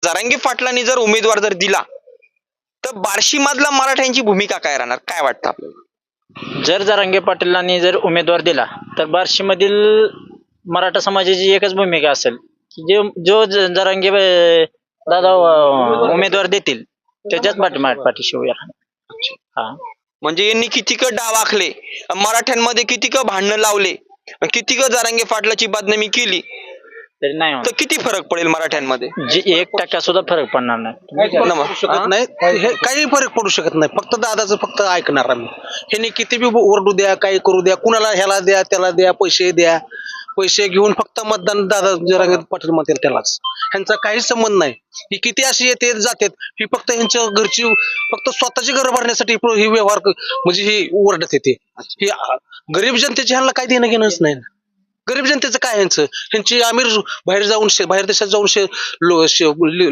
जरांगे पाटलांनी जर उमेदवार जर दिला तर बार्शी मधला मराठ्यांची भूमिका काय राहणार, काय वाटतं आपल्याला? जर जरांगे पाटीलांनी जर उमेदवार दिला तर बार्शीमधील मराठा समाजाची एकच भूमिका असेल की जो जरांगे दादा उमेदवार देतील त्याच्याच पाठीशी उभे राहणार. हा म्हणजे यांनी कितीक डाव आखले, मराठ्यांमध्ये कितीक भांडणं लावले, कितीक जरांगे पाटलाची बदनामी केली, तरी नाही तर किती फरक पडेल मराठ्यांमध्ये? जी 1% सुद्धा फरक पडणार नाही. शकत नाही, हे काही फरक पडू शकत नाही. फक्त दादाचं फक्त ऐकणार आम्ही. ह्यांनी किती बी ओरडू द्या, काही करू द्या, कुणाला ह्याला द्या त्याला द्या, पैसे द्या, पैसे घेऊन फक्त मतदान दादा जरांगे पाटील म्हणतील त्यालाच. ह्यांचा काहीच संबंध नाही. ही किती अशी येते जातात, ही फक्त ह्यांच्या घरची फक्त स्वतःची घर भरण्यासाठी ही व्यवहार म्हणजे ही ओरडत येते. ही गरीब जनतेची ह्यांना काही देणं घेणंच नाही. गरीब जनतेचं काय ह्यांचं, ह्यांची आमिर बाहेर जाऊन बाहेर देशात जाऊन